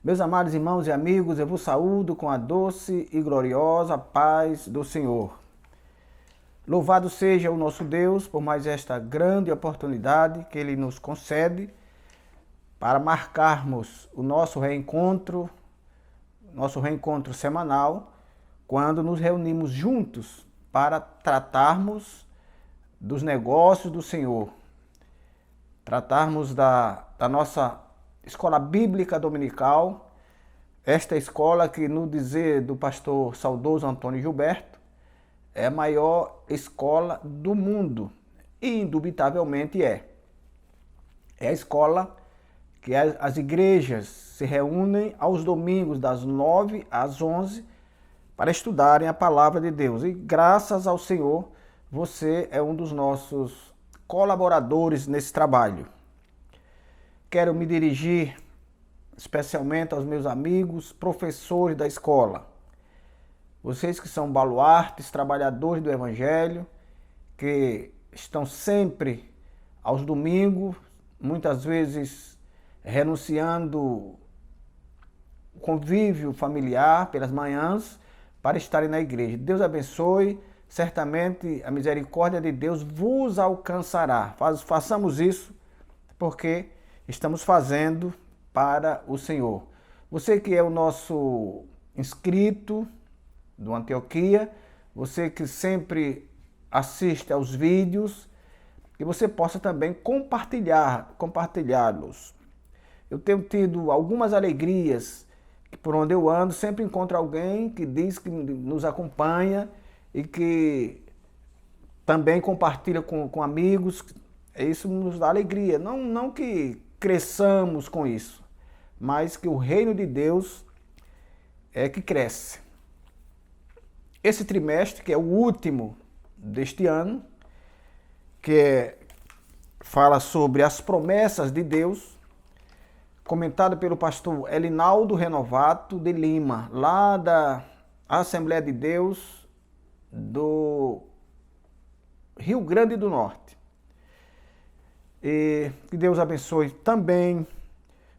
Meus amados irmãos e amigos, eu vos saúdo com a doce e gloriosa paz do Senhor. Louvado seja o nosso Deus por mais esta grande oportunidade que Ele nos concede para marcarmos o nosso reencontro semanal, quando nos reunimos juntos para tratarmos dos negócios do Senhor, tratarmos da nossa escola bíblica dominical, esta escola que, no dizer do pastor saudoso Antônio Gilberto, é a maior escola do mundo, e indubitavelmente é. É a escola que as igrejas se reúnem aos domingos das 9 às 11 para estudarem a palavra de Deus. E graças ao Senhor, você é um dos nossos colaboradores nesse trabalho. Quero me dirigir especialmente aos meus amigos, professores da escola. Vocês que são baluartes, trabalhadores do Evangelho, que estão sempre aos domingos, muitas vezes renunciando o convívio familiar pelas manhãs para estarem na igreja. Deus abençoe, certamente a misericórdia de Deus vos alcançará. Façamos isso porque estamos fazendo para o Senhor. Você que é o nosso inscrito do Antioquia, você que sempre assiste aos vídeos, que você possa também compartilhá-los. Eu tenho tido algumas alegrias, que por onde eu ando sempre encontro alguém que diz que nos acompanha e que também compartilha com amigos. Isso nos dá alegria, não que cresçamos com isso, mas que o reino de Deus é que cresce. Esse trimestre, que é o último deste ano, fala sobre as promessas de Deus, comentado pelo pastor Elinaldo Renovato de Lima, lá da Assembleia de Deus do Rio Grande do Norte. E que Deus abençoe também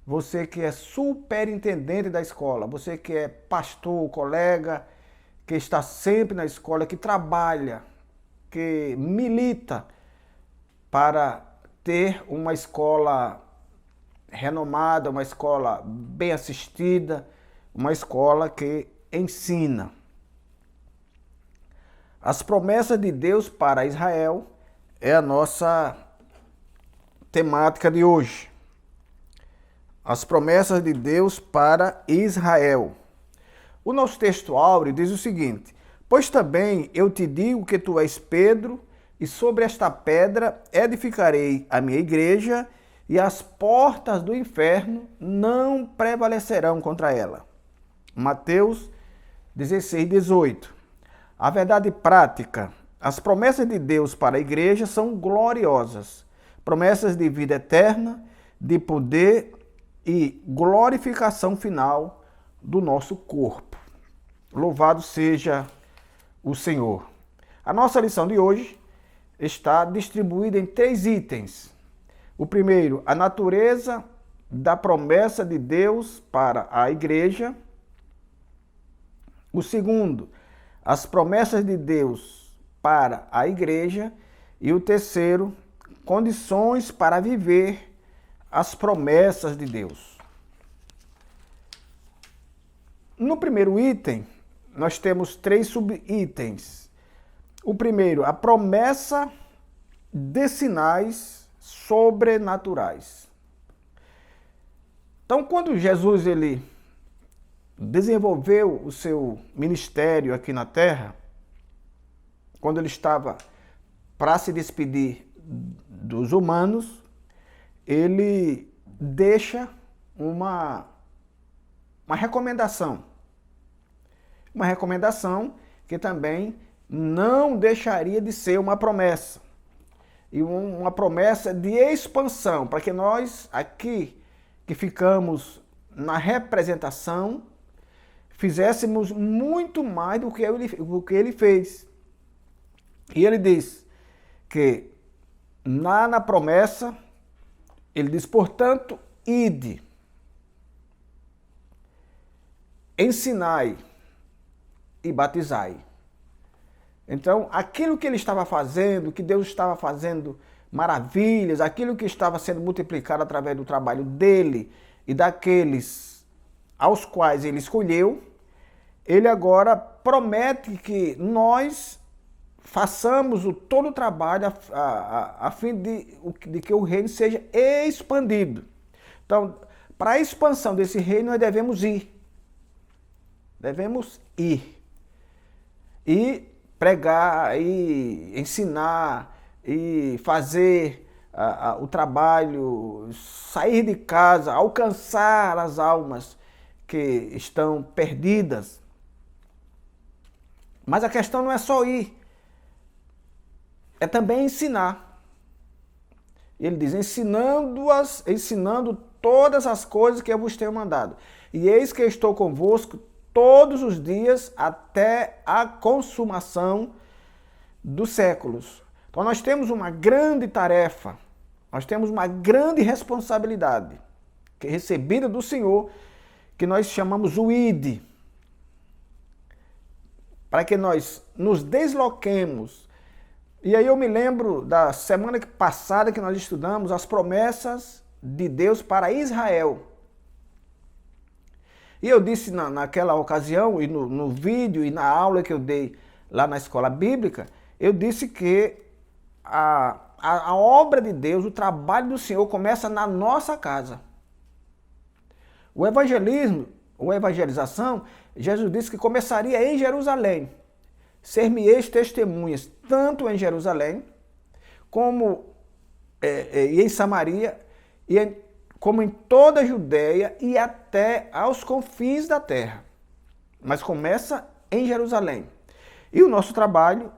você que é superintendente da escola, você que é pastor, colega, que está sempre na escola, que trabalha, que milita para ter uma escola renomada, uma escola bem assistida, uma escola que ensina. As promessas de Deus para Israel é a nossa temática de hoje. As promessas de Deus para Israel. O nosso texto áureo diz o seguinte: pois também eu te digo que tu és Pedro, e sobre esta pedra edificarei a minha igreja, e as portas do inferno não prevalecerão contra ela. Mateus 16, 18. A verdade prática: as promessas de Deus para a igreja são gloriosas. Promessas de vida eterna, de poder e glorificação final do nosso corpo. Louvado seja o Senhor. A nossa lição de hoje está distribuída em 3 itens. O primeiro, a natureza da promessa de Deus para a igreja. O segundo, as promessas de Deus para a igreja. E o terceiro, condições para viver as promessas de Deus. No primeiro item, nós temos 3 subitens. O primeiro, a promessa de sinais sobrenaturais. Então, quando Jesus ele desenvolveu o seu ministério aqui na terra, quando ele estava para se despedir dos humanos, ele deixa uma recomendação. Uma recomendação que também não deixaria de ser uma promessa. E uma promessa de expansão, para que nós aqui, que ficamos na representação, fizéssemos muito mais do que ele fez. E ele diz que na promessa, ele diz, portanto, ide. ensinai e batizai. Então, aquilo que ele estava fazendo, que Deus estava fazendo maravilhas, aquilo que estava sendo multiplicado através do trabalho dele e daqueles aos quais ele escolheu, ele agora promete que nós façamos todo o trabalho a fim de que o reino seja expandido. Então, para a expansão desse reino, nós devemos ir. Devemos ir. E pregar, e ensinar, e fazer o trabalho, sair de casa, alcançar as almas que estão perdidas. Mas a questão não é só ir, é também ensinar. Ele diz, ensinando todas as coisas que eu vos tenho mandado. E eis que eu estou convosco todos os dias até a consumação dos séculos. Então nós temos uma grande tarefa, nós temos uma grande responsabilidade, que é recebida do Senhor, que nós chamamos o ID, para que nós nos desloquemos. E aí eu me lembro da semana passada que nós estudamos as promessas de Deus para Israel. E eu disse naquela ocasião, e no vídeo e na aula que eu dei lá na escola bíblica, eu disse que a obra de Deus, o trabalho do Senhor começa na nossa casa. O evangelismo, a evangelização, Jesus disse que começaria em Jerusalém. Ser-me-eis testemunhas, tanto em Jerusalém, como em Samaria, como em toda a Judéia e até aos confins da terra. Mas começa em Jerusalém. E o nosso trabalho,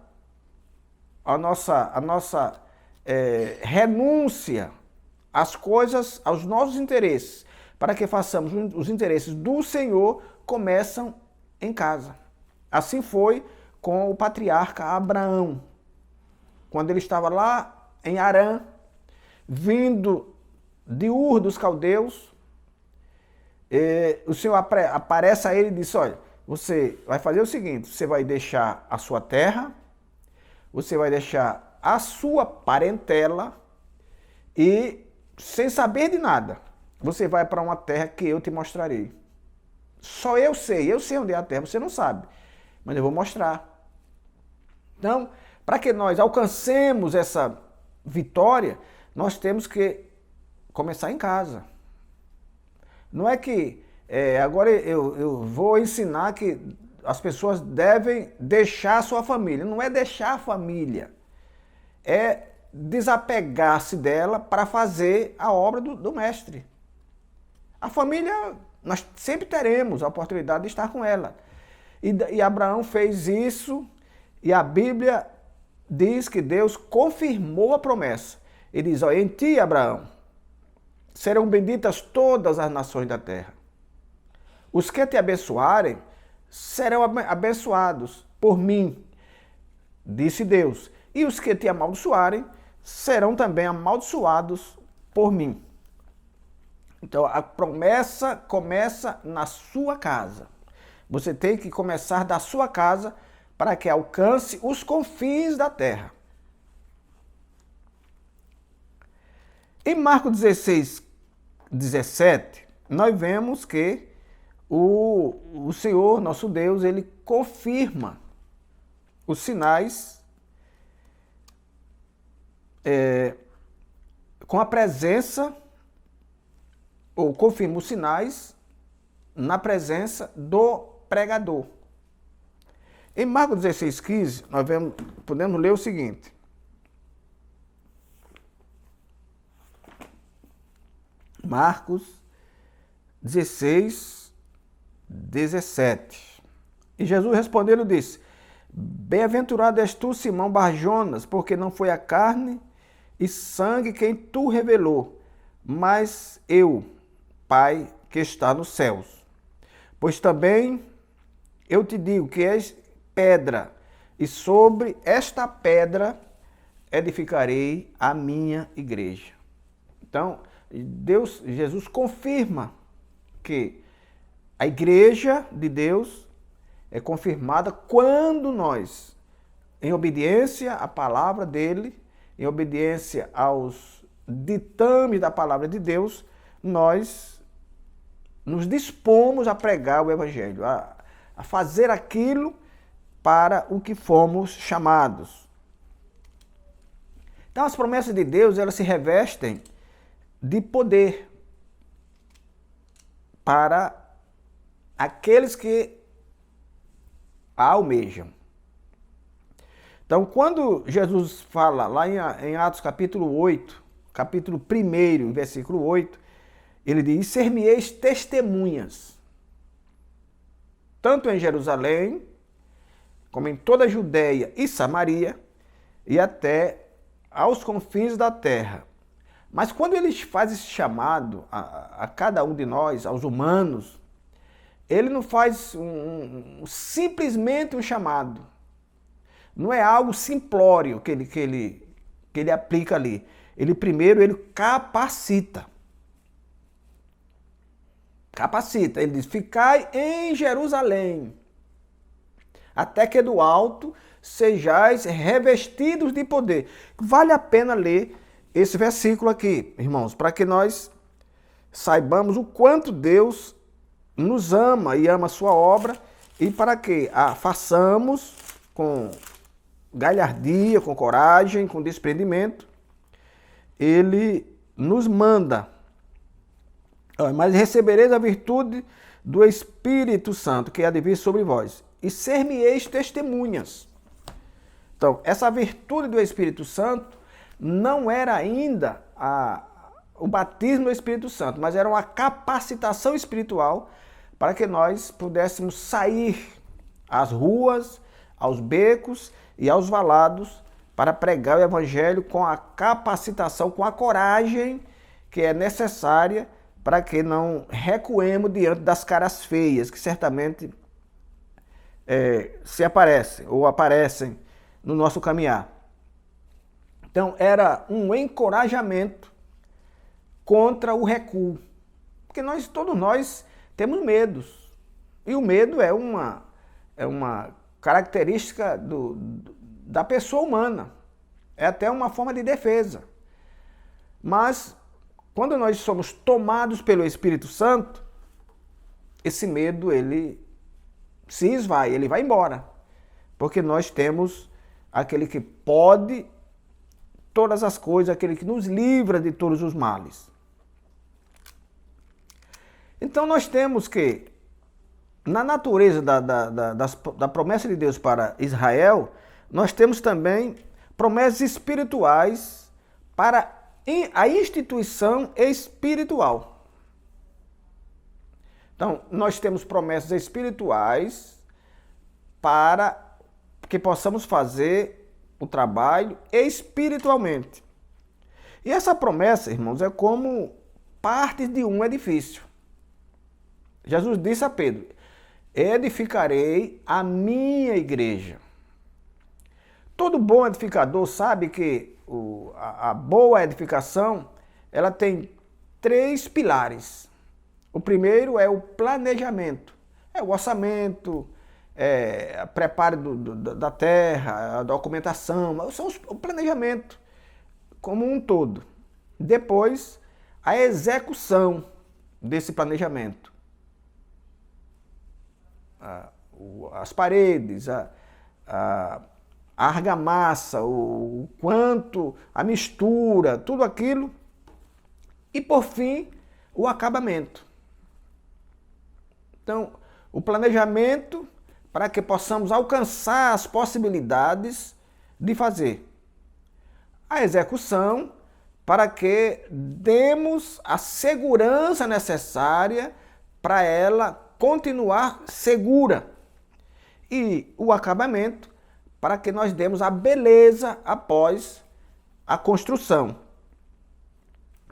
a nossa renúncia às coisas, aos nossos interesses, para que façamos os interesses do Senhor, começam em casa. Assim foi com o patriarca Abraão, quando ele estava lá em Harã, vindo de Ur dos Caldeus, o Senhor aparece a ele e diz, olha, você vai fazer o seguinte, você vai deixar a sua terra, você vai deixar a sua parentela e, sem saber de nada, você vai para uma terra que eu te mostrarei. Só eu sei onde é a terra, você não sabe, mas eu vou mostrar. Então, para que nós alcancemos essa vitória, nós temos que começar em casa. Não é que agora eu vou ensinar que as pessoas devem deixar a sua família. Não é deixar a família, é desapegar-se dela para fazer a obra do mestre. A família, nós sempre teremos a oportunidade de estar com ela. E Abraão fez isso, e a Bíblia diz que Deus confirmou a promessa. Ele diz, em ti, Abraão, serão benditas todas as nações da terra. Os que te abençoarem serão abençoados por mim, disse Deus. E os que te amaldiçoarem serão também amaldiçoados por mim. Então a promessa começa na sua casa. Você tem que começar da sua casa para que alcance os confins da terra. Em Marcos 16, 17, nós vemos que o Senhor, nosso Deus, ele confirma os sinais com a presença, ou confirma os sinais na presença do pregador. Em Marcos 16, 15, nós podemos ler o seguinte. Marcos 16, 17. E Jesus respondeu e disse, bem-aventurado és tu, Simão Barjonas, porque não foi a carne e sangue quem tu revelou, mas eu, Pai, que está nos céus. Pois também eu te digo que és pedra, e sobre esta pedra edificarei a minha igreja. Então, Jesus confirma que A igreja de Deus é confirmada quando nós, em obediência à palavra dele, em obediência aos ditames da palavra de Deus, nós nos dispomos a pregar o evangelho, a fazer aquilo para o que fomos chamados. Então as promessas de Deus, elas se revestem de poder para aqueles que a almejam. Então, quando Jesus fala lá em Atos capítulo 8, capítulo 1, versículo 8, ele diz: ser-me-eis testemunhas, tanto em Jerusalém, como em toda a Judéia e Samaria, e até aos confins da terra. Mas quando ele faz esse chamado a cada um de nós, aos humanos, ele não faz simplesmente um chamado. Não é algo simplório que ele aplica ali. Ele primeiro capacita. Capacita. Ele diz: ficai em Jerusalém, até que do alto sejais revestidos de poder. Vale a pena ler esse versículo aqui, irmãos, para que nós saibamos o quanto Deus nos ama e ama a sua obra, e para que a façamos com galhardia, com coragem, com desprendimento. Ele nos manda: mas recebereis a virtude do Espírito Santo, que há de vir sobre vós, e ser-me-eis testemunhas. Então, essa virtude do Espírito Santo não era ainda o batismo do Espírito Santo, mas era uma capacitação espiritual para que nós pudéssemos sair às ruas, aos becos e aos valados para pregar o evangelho com a capacitação, com a coragem que é necessária para que não recuemos diante das caras feias que certamente se aparecem ou aparecem no nosso caminhar. Então era um encorajamento contra o recuo, porque todos nós temos medos, e o medo é uma característica da pessoa humana, é até uma forma de defesa. Mas quando nós somos tomados pelo Espírito Santo, esse medo ele se esvai, ele vai embora, porque nós temos aquele que pode todas as coisas, aquele que nos livra de todos os males. Então nós temos que, na natureza da promessa de Deus para Israel, nós temos também promessas espirituais para a instituição espiritual. Então, nós temos promessas espirituais para que possamos fazer o trabalho espiritualmente. E essa promessa, irmãos, é como parte de um edifício. Jesus disse a Pedro: edificarei a minha igreja. Todo bom edificador sabe que a boa edificação, ela tem 3 pilares. O primeiro é o planejamento, é o orçamento, o preparo da terra, a documentação, o planejamento como um todo. Depois, a execução desse planejamento. As paredes, a argamassa, o quanto, a mistura, tudo aquilo. E por fim, o acabamento. Então, o planejamento para que possamos alcançar as possibilidades de fazer. A execução para que demos a segurança necessária para ela continuar segura. E o acabamento para que nós demos a beleza após a construção.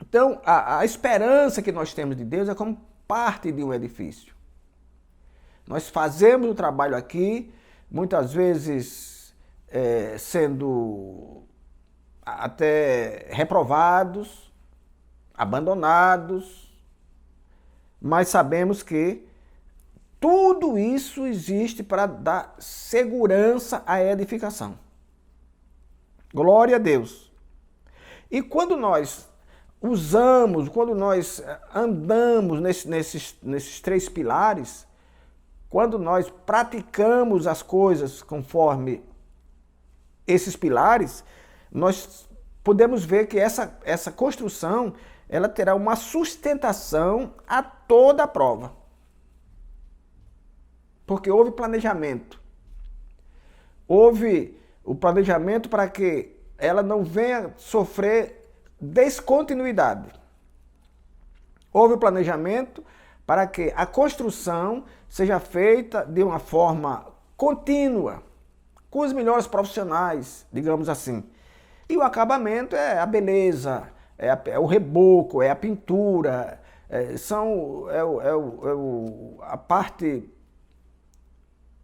Então, a esperança que nós temos de Deus é como parte de um edifício. Nós fazemos o trabalho aqui, muitas vezes sendo até reprovados, abandonados, mas sabemos que Tudo isso existe para dar segurança à edificação. Glória a Deus. E quando nós usamos, quando nós andamos nesses três pilares, quando nós praticamos as coisas conforme esses pilares, nós podemos ver que essa construção ela terá uma sustentação a toda a prova. Porque houve planejamento. Houve o planejamento para que ela não venha sofrer descontinuidade. Houve o planejamento para que a construção seja feita de uma forma contínua, com os melhores profissionais, digamos assim. E o acabamento é a beleza, é o reboco, é a pintura, a parte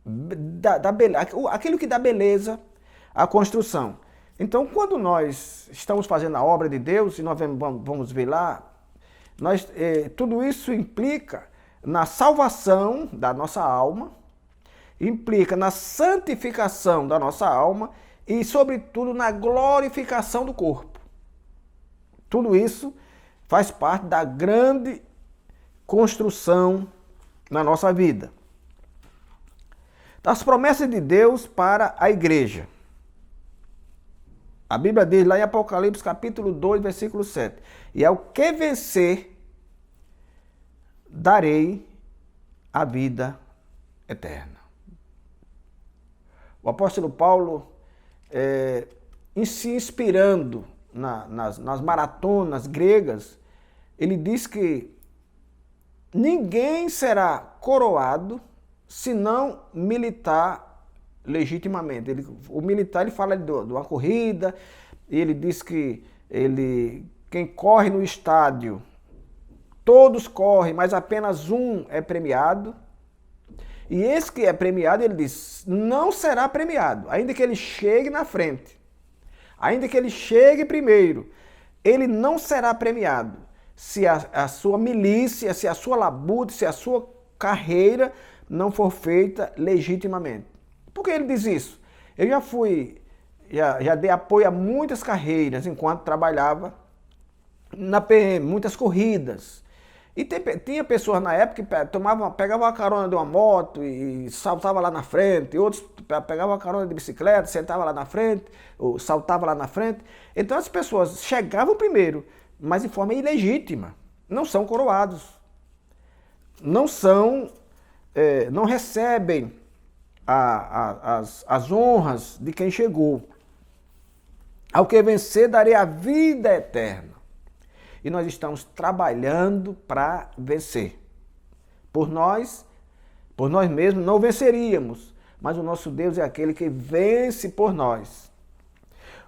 da beleza, aquilo que dá beleza à construção. Então, quando nós estamos fazendo a obra de Deus, e nós vamos ver lá, tudo isso implica na salvação da nossa alma, implica na santificação da nossa alma e, sobretudo, na glorificação do corpo. Tudo isso faz parte da grande construção na nossa vida. Das promessas de Deus para a igreja. A Bíblia diz lá em Apocalipse capítulo 2, versículo 7. E ao que vencer, darei a vida eterna. O apóstolo Paulo, se inspirando nas maratonas gregas, ele diz que ninguém será coroado se não militar legitimamente. O militar ele fala de uma corrida, ele diz que quem corre no estádio, todos correm, mas apenas um é premiado. E esse que é premiado, ele diz, não será premiado, ainda que ele chegue na frente, ainda que ele chegue primeiro, ele não será premiado se a sua milícia, se a sua labuta, se a sua carreira não for feita legitimamente. Por que ele diz isso? Eu já dei apoio a muitas carreiras enquanto trabalhava na PM, muitas corridas. E tinha pessoas na época que pegavam a carona de uma moto e saltava lá na frente, outros pegavam a carona de bicicleta, sentava lá na frente, ou saltava lá na frente. Então as pessoas chegavam primeiro, mas de forma ilegítima, não são coroados, não recebem as honras de quem chegou. Ao que vencer, darei a vida eterna. E nós estamos trabalhando para vencer. Por nós mesmos não venceríamos, mas o nosso Deus é aquele que vence por nós.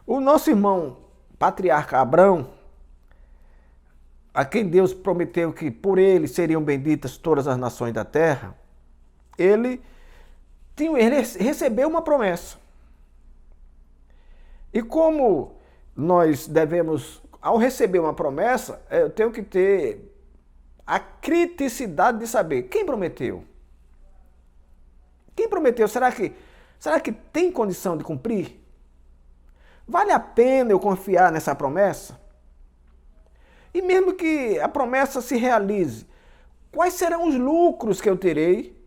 O nosso irmão patriarca Abrão, a quem Deus prometeu que por ele seriam benditas todas as nações da terra, ele recebeu uma promessa. E como nós devemos, ao receber uma promessa, eu tenho que ter a criticidade de saber quem prometeu. Quem prometeu? Será que tem condição de cumprir? Vale a pena eu confiar nessa promessa? E mesmo que a promessa se realize, quais serão os lucros que eu terei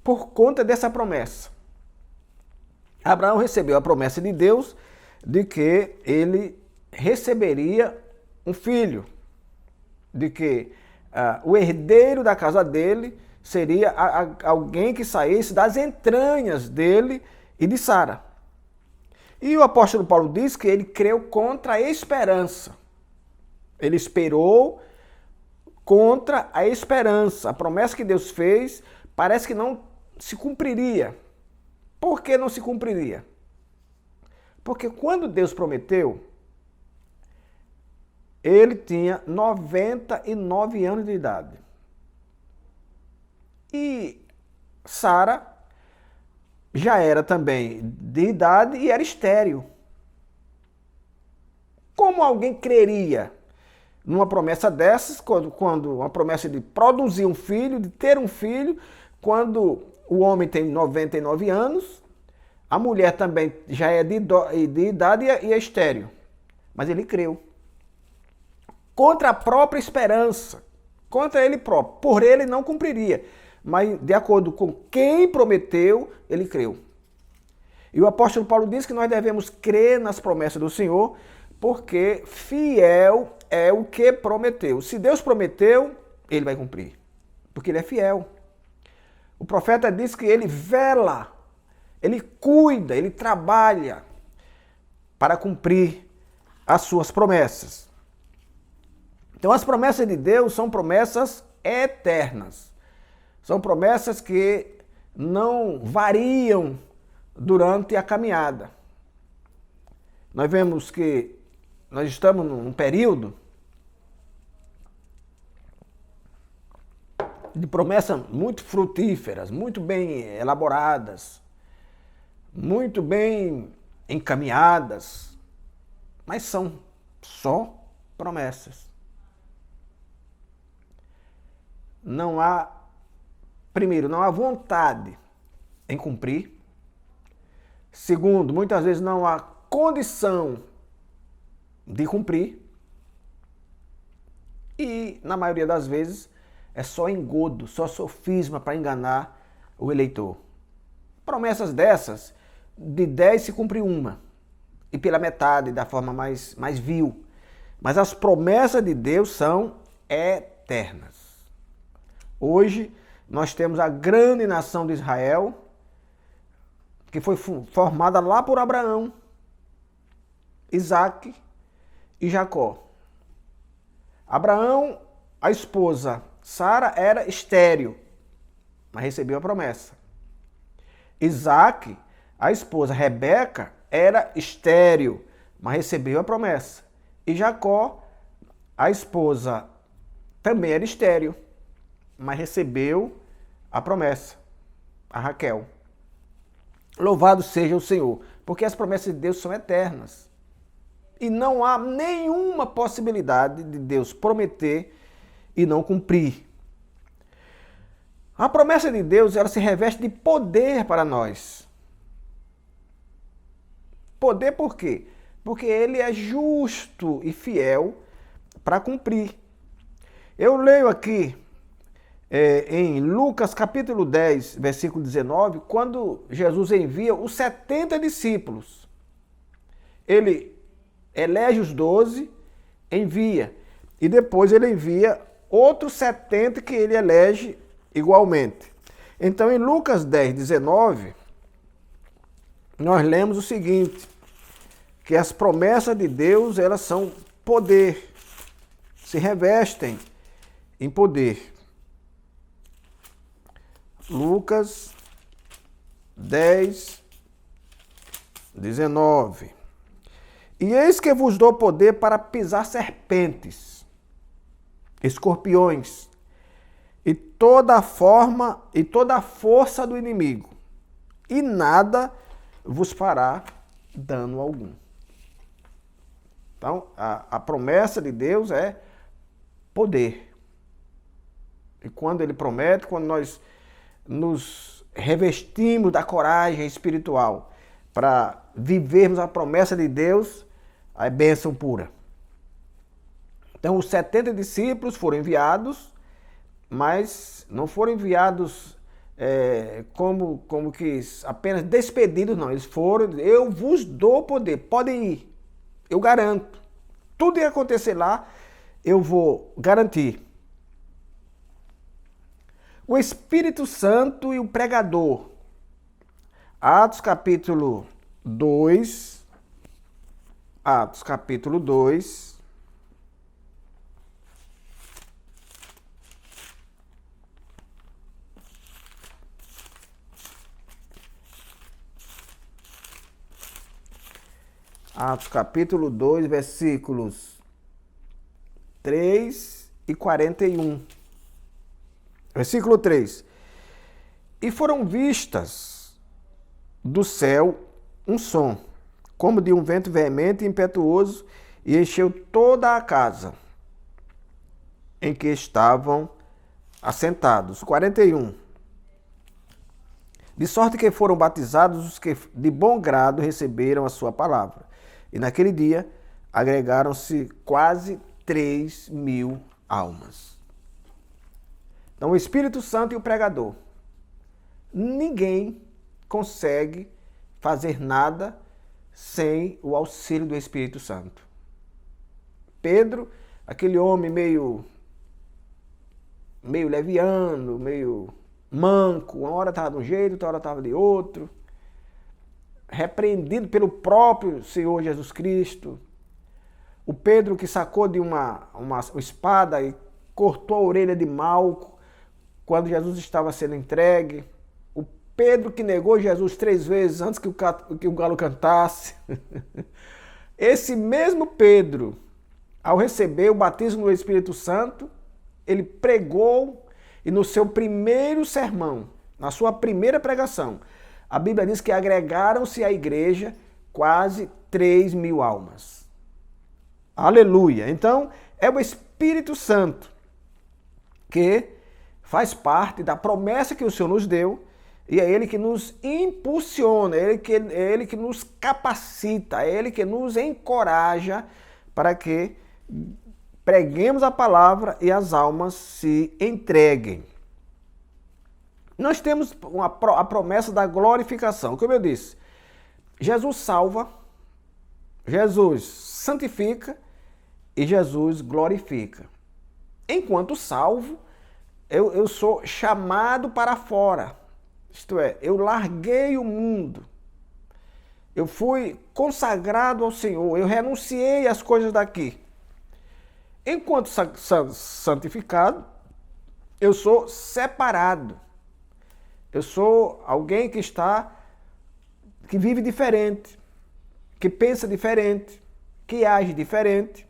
por conta dessa promessa? Abraão recebeu a promessa de Deus de que ele receberia um filho, de que o herdeiro da casa dele seria alguém que saísse das entranhas dele e de Sara. E o apóstolo Paulo diz que ele creu contra a esperança. Ele esperou contra a esperança. A promessa que Deus fez parece que não se cumpriria. Por que não se cumpriria? Porque quando Deus prometeu, ele tinha 99 anos de idade. E Sara já era também de idade e era estéril. Como alguém creria? numa promessa dessas, quando uma promessa de produzir um filho, de ter um filho, quando o homem tem 99 anos, a mulher também já é de idade e é estéril. Mas ele creu. Contra a própria esperança, contra ele próprio. Por ele não cumpriria, mas de acordo com quem prometeu, ele creu. E o apóstolo Paulo diz que nós devemos crer nas promessas do Senhor, porque fiel é o que prometeu. Se Deus prometeu, ele vai cumprir, porque ele é fiel. O profeta diz que ele vela, ele cuida, ele trabalha para cumprir as suas promessas. Então as promessas de Deus são promessas eternas. São promessas que não variam durante a caminhada. Nós vemos que nós estamos num período de promessas muito frutíferas, muito bem elaboradas, muito bem encaminhadas, mas são só promessas. Não há, primeiro, não há vontade em cumprir. Segundo, muitas vezes não há condição de cumprir. E, na maioria das vezes, é só engodo, só sofisma para enganar o eleitor. Promessas dessas, de 10 se cumpre uma. E pela metade, da forma mais vil. Mas as promessas de Deus são eternas. Hoje, nós temos a grande nação de Israel, que foi formada lá por Abraão, Isaac e Jacó. Abraão, a esposa Sara, era estéril, mas recebeu a promessa. Isaac, a esposa Rebeca, era estéril, mas recebeu a promessa. E Jacó, a esposa, também era estéril, mas recebeu a promessa, a Raquel. Louvado seja o Senhor, porque as promessas de Deus são eternas. E não há nenhuma possibilidade de Deus prometer e não cumprir. A promessa de Deus, ela se reveste de poder para nós. Poder por quê? Porque ele é justo e fiel para cumprir. Eu leio aqui em Lucas capítulo 10, versículo 19, quando Jesus envia os 70 discípulos. Ele elege os 12, envia, e depois ele envia outros 70 que ele elege igualmente. Então em Lucas 10, 19, nós lemos o seguinte, que as promessas de Deus, elas são poder, se revestem em poder. Lucas 10, 19. E eis que vos dou poder para pisar serpentes, escorpiões, e toda a forma e toda a força do inimigo, e nada vos fará dano algum. Então, a promessa de Deus é poder. E quando ele promete, quando nós nos revestimos da coragem espiritual para vivermos a promessa de Deus, a bênção pura. Então os 70 discípulos foram enviados, mas não foram enviados como que apenas despedidos, não. Eles foram, eu vos dou poder, podem ir, eu garanto. Tudo ia acontecer lá, eu vou garantir. O Espírito Santo e o pregador. Atos capítulo 2. Atos capítulo 2. Atos capítulo 2, versículos 3 e 41. Versículo 3. E foram vistas do céu um som, como de um vento veemente e impetuoso, e encheu toda a casa. em que estavam assentados. 41. De sorte que foram batizados os que de bom grado receberam a sua palavra. E naquele dia agregaram-se quase 3.000 almas. Então o Espírito Santo e o pregador. Ninguém consegue fazer nada sem o auxílio do Espírito Santo. Pedro, aquele homem meio leviano, meio manco, uma hora estava de um jeito, outra hora estava de outro, repreendido pelo próprio Senhor Jesus Cristo. O Pedro que sacou de uma espada e cortou a orelha de Malco quando Jesus estava sendo entregue. O Pedro que negou Jesus 3 vezes antes que o galo cantasse. Esse mesmo Pedro, ao receber o batismo do Espírito Santo, ele pregou e no seu primeiro sermão, na sua primeira pregação, a Bíblia diz que agregaram-se à igreja quase 3.000 almas. Aleluia! Então, é o Espírito Santo que faz parte da promessa que o Senhor nos deu e é Ele que nos impulsiona, é Ele que nos capacita, é Ele que nos encoraja para que preguemos a palavra e as almas se entreguem. Nós temos a promessa da glorificação. Como eu disse, Jesus salva, Jesus santifica e Jesus glorifica. Enquanto salvo, eu sou chamado para fora. Isto é, eu larguei o mundo. Eu fui consagrado ao Senhor, eu renunciei às coisas daqui. Enquanto santificado, eu sou separado. Eu sou alguém que vive diferente, que pensa diferente, que age diferente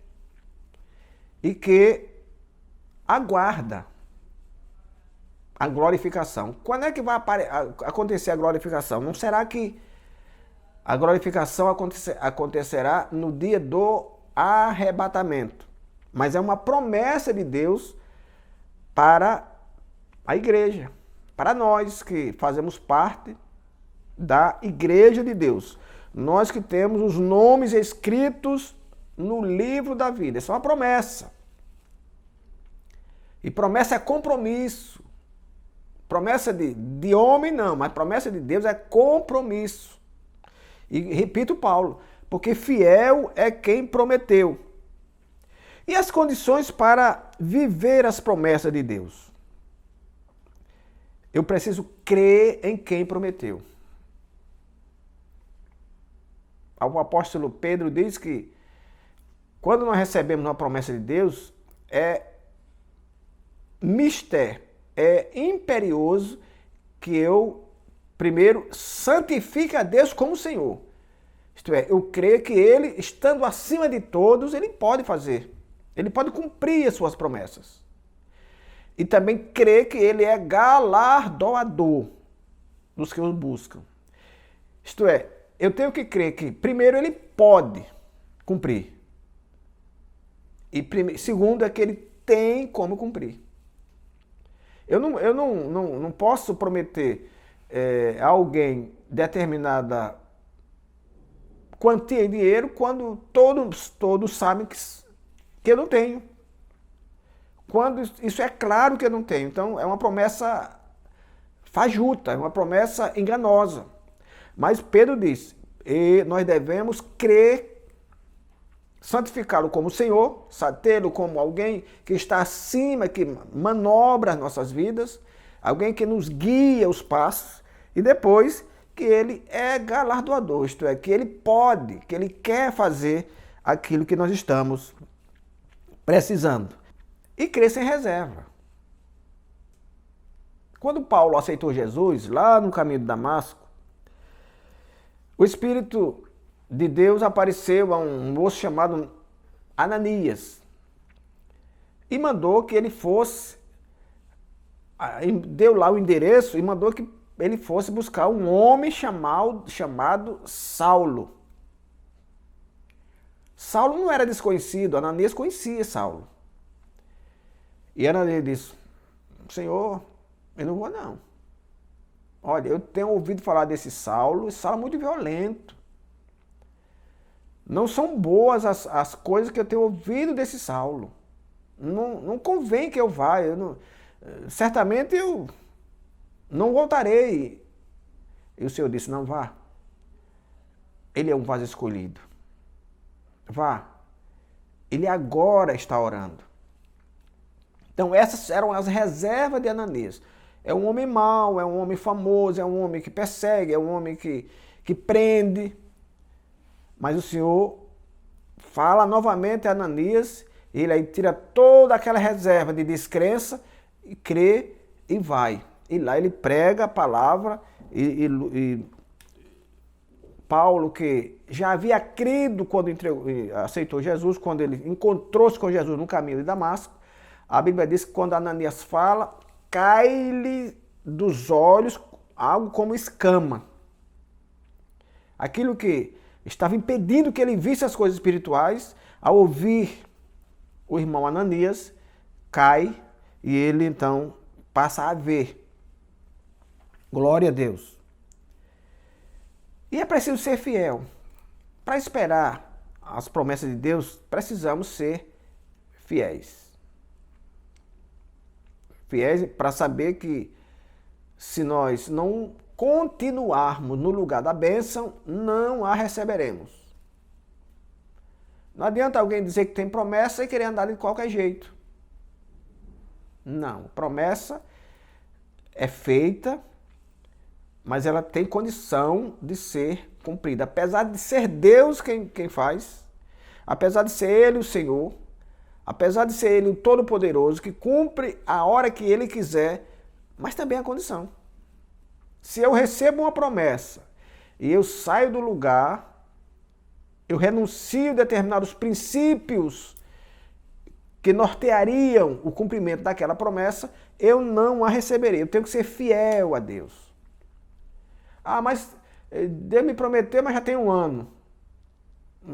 e que aguarda a glorificação. Quando é que vai acontecer a glorificação? Não será que a glorificação acontecerá no dia do arrebatamento? Mas é uma promessa de Deus para a igreja, para nós que fazemos parte da igreja de Deus. Nós que temos os nomes escritos no livro da vida. Isso é uma promessa. E promessa é compromisso. Promessa de homem não, mas promessa de Deus é compromisso. E repito, Paulo, porque fiel é quem prometeu. E as condições para viver as promessas de Deus? Eu preciso crer em quem prometeu. O apóstolo Pedro diz que quando nós recebemos uma promessa de Deus, é imperioso que eu, primeiro, santifique a Deus como Senhor. Isto é, eu creio que Ele, estando acima de todos, Ele pode fazer. Ele pode cumprir as suas promessas. E também crer que Ele é galardoador dos que o buscam. Isto é, eu tenho que crer que, primeiro, Ele pode cumprir. E segundo, é que Ele tem como cumprir. Eu não posso prometer a alguém determinada quantia em dinheiro quando todos sabem que eu não tenho. Quando isso é claro que eu não tenho. Então é uma promessa fajuta, é uma promessa enganosa. Mas Pedro diz, nós devemos crer, santificá-lo como Senhor, tê-lo como alguém que está acima, que manobra as nossas vidas, alguém que nos guia os passos, e depois que ele é galardoador, isto é, que ele pode, que ele quer fazer aquilo que nós estamos precisando. E crer sem reserva. Quando Paulo aceitou Jesus, lá no caminho de Damasco, o Espírito de Deus apareceu a um moço chamado Ananias e mandou que ele fosse, deu lá o endereço e mandou que ele fosse buscar um homem chamado Saulo. Saulo não era desconhecido, Ananias conhecia Saulo. E Ananias disse, Senhor, eu não vou não. Olha, eu tenho ouvido falar desse Saulo, esse Saulo é muito violento. Não são boas as coisas que eu tenho ouvido desse Saulo. Não convém que eu vá. Certamente eu não voltarei. E o Senhor disse, não vá. Ele é um vaso escolhido. Vá. Ele agora está orando. Então essas eram as reservas de Ananias. É um homem mau, é um homem famoso, é um homem que persegue, é um homem que prende. Mas o Senhor fala novamente a Ananias, ele aí tira toda aquela reserva de descrença, e crê e vai. E lá ele prega a palavra e Paulo, que já havia crido quando aceitou Jesus, quando ele encontrou-se com Jesus no caminho de Damasco, a Bíblia diz que quando Ananias fala, cai-lhe dos olhos algo como escama. Aquilo que estava impedindo que ele visse as coisas espirituais, ao ouvir o irmão Ananias, cai e ele então passa a ver. Glória a Deus. E é preciso ser fiel. Para esperar as promessas de Deus, precisamos ser fiéis. Fiéis para saber que se nós não continuarmos no lugar da bênção, não a receberemos. Não adianta alguém dizer que tem promessa e querer andar de qualquer jeito. Não, promessa é feita, mas ela tem condição de ser cumprida. Apesar de ser Deus quem faz, apesar de ser Ele o Senhor, apesar de ser Ele o Todo-Poderoso, que cumpre a hora que Ele quiser, mas também a condição. Se eu recebo uma promessa e eu saio do lugar, eu renuncio a determinados princípios que norteariam o cumprimento daquela promessa, eu não a receberei. Eu tenho que ser fiel a Deus. Ah, mas Deus me prometeu, mas já tem 1 ano.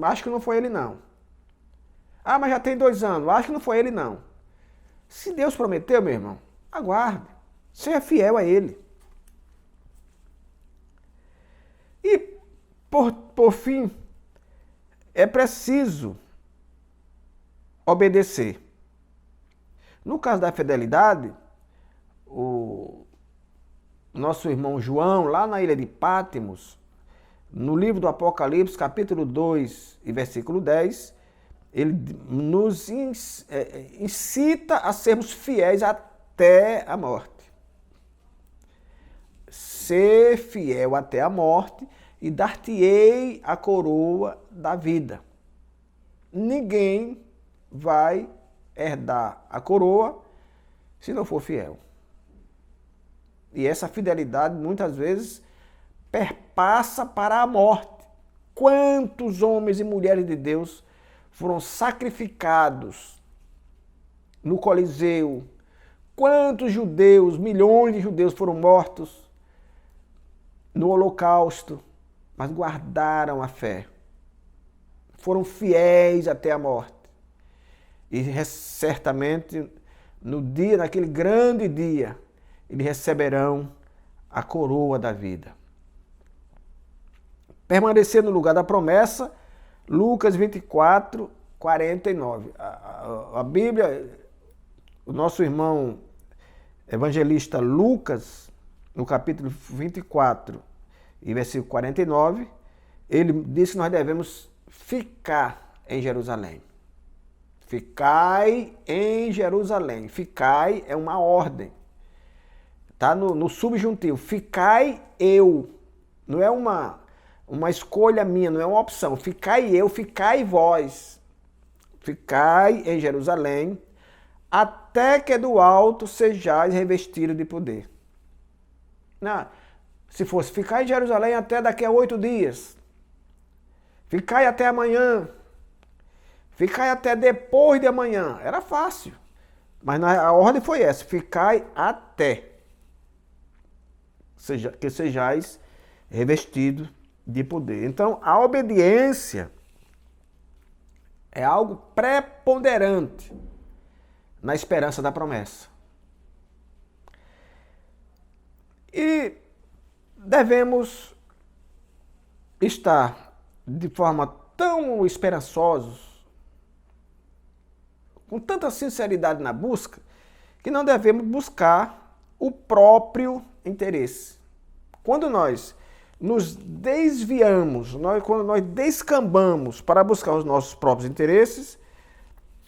Acho que não foi Ele não. Ah, mas já tem 2 anos. Acho que não foi Ele não. Se Deus prometeu, meu irmão, aguarde. Seja fiel a Ele. E, por fim, é preciso obedecer. No caso da fidelidade, o nosso irmão João, lá na ilha de Pátimos, no livro do Apocalipse, capítulo 2 e versículo 10, ele nos incita a sermos fiéis até a morte. Ser fiel até a morte e dar-te-ei a coroa da vida. Ninguém vai herdar a coroa se não for fiel. E essa fidelidade muitas vezes perpassa para a morte. Quantos homens e mulheres de Deus foram sacrificados no Coliseu? Quantos judeus, milhões de judeus foram mortos no Holocausto, mas guardaram a fé. Foram fiéis até a morte. E certamente, naquele grande dia, eles receberão a coroa da vida. Permanecer no lugar da promessa, Lucas 24, 49. A Bíblia, o nosso irmão evangelista Lucas, no capítulo 24 e versículo 49, ele diz que nós devemos ficar em Jerusalém. Ficai em Jerusalém. Ficai é uma ordem. Está no subjuntivo. Ficai eu. Não é uma escolha minha, não é uma opção. Ficai eu, ficai vós. Ficai em Jerusalém, até que do alto sejais revestidos de poder. Não, se fosse ficar em Jerusalém até daqui a 8 dias, ficai até amanhã, ficai até depois de amanhã, era fácil. Mas a ordem foi essa, ficai até que sejais revestidos de poder. Então, a obediência é algo preponderante na esperança da promessa. E devemos estar de forma tão esperançosos, com tanta sinceridade na busca, que não devemos buscar o próprio interesse. Quando nós nos desviamos, quando nós descambamos para buscar os nossos próprios interesses,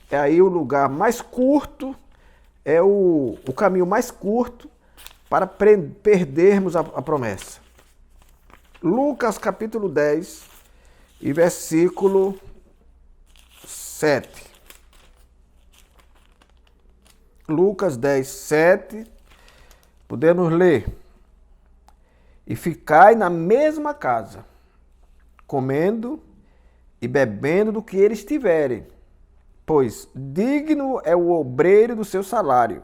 é aí o lugar mais curto, é o caminho mais curto para perdermos a promessa. Lucas capítulo 10 e versículo 7. Lucas 10, 7, podemos ler: e ficai na mesma casa, comendo e bebendo do que eles tiverem, pois digno é o obreiro do seu salário.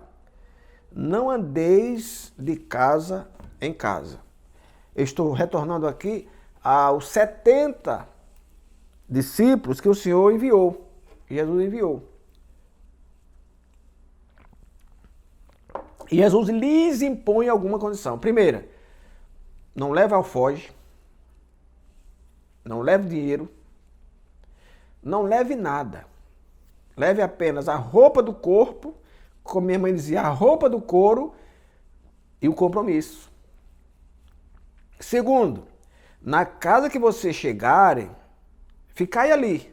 Não andeis de casa em casa. Estou retornando aqui aos 70 discípulos que o Senhor enviou, Jesus enviou. E Jesus lhes impõe alguma condição. Primeira, não leve alforje, não leve dinheiro, não leve nada. Leve apenas a roupa do corpo, como minha mãe dizia, a roupa do couro e o compromisso. Segundo, na casa que vocês chegarem, ficai ali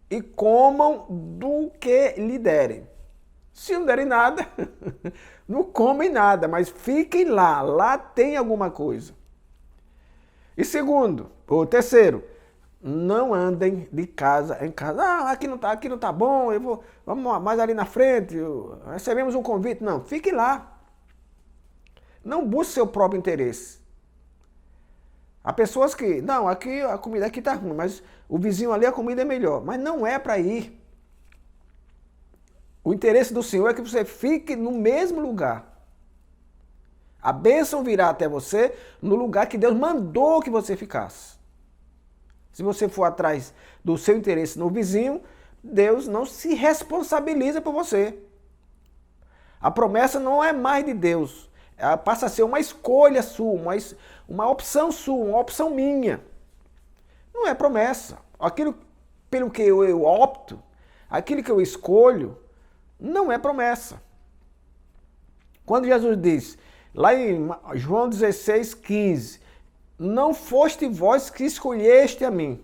e comam do que lhe derem. Se não derem nada, não comem nada, mas fiquem lá, lá tem alguma coisa. E segundo, ou terceiro, não andem de casa em casa. Ah, aqui não tá bom, vamos mais ali na frente, recebemos um convite. Não, fique lá. Não busque seu próprio interesse. Há pessoas que, não, aqui a comida aqui tá ruim, mas o vizinho ali a comida é melhor. Mas não é para ir. O interesse do Senhor é que você fique no mesmo lugar. A bênção virá até você no lugar que Deus mandou que você ficasse. Se você for atrás do seu interesse no vizinho, Deus não se responsabiliza por você. A promessa não é mais de Deus. Ela passa a ser uma escolha sua, uma opção sua, uma opção minha. Não é promessa. Aquilo pelo que eu opto, aquilo que eu escolho, não é promessa. Quando Jesus diz, lá em João 16, 15, não foste vós que escolheste a mim,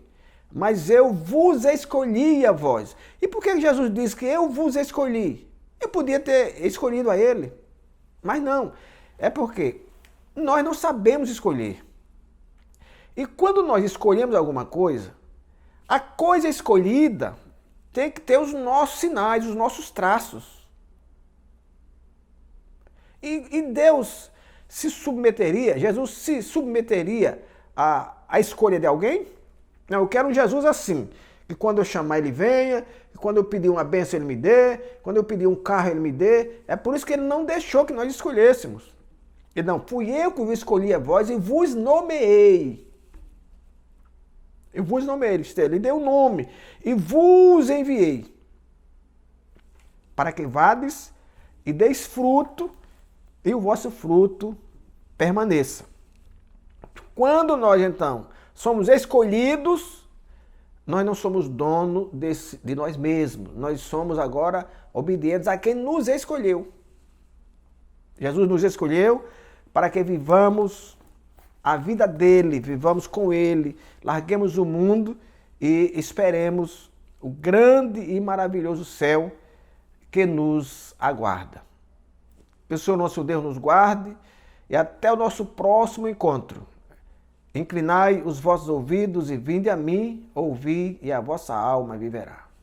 mas eu vos escolhi a vós. E por que Jesus diz que eu vos escolhi? Eu podia ter escolhido a ele, mas não. É porque nós não sabemos escolher. E quando nós escolhemos alguma coisa, a coisa escolhida tem que ter os nossos sinais, os nossos traços. E Deus se submeteria, Jesus se submeteria à escolha de alguém? Não, eu quero um Jesus assim, que quando eu chamar ele venha, que quando eu pedir uma bênção ele me dê, quando eu pedir um carro ele me dê. É por isso que ele não deixou que nós escolhêssemos. E não, fui eu que vos escolhi a vós e vos nomeei. Eu vos nomeei, ele deu o nome, e vos enviei, para que vades e deis fruto, e o vosso fruto permaneça. Quando nós, então, somos escolhidos, nós não somos dono de nós mesmos. Nós somos agora obedientes a quem nos escolheu. Jesus nos escolheu para que vivamos a vida dele, vivamos com ele, larguemos o mundo e esperemos o grande e maravilhoso céu que nos aguarda. Que o Senhor nosso Deus nos guarde e até o nosso próximo encontro. Inclinai os vossos ouvidos e vinde a mim, ouvi e a vossa alma viverá.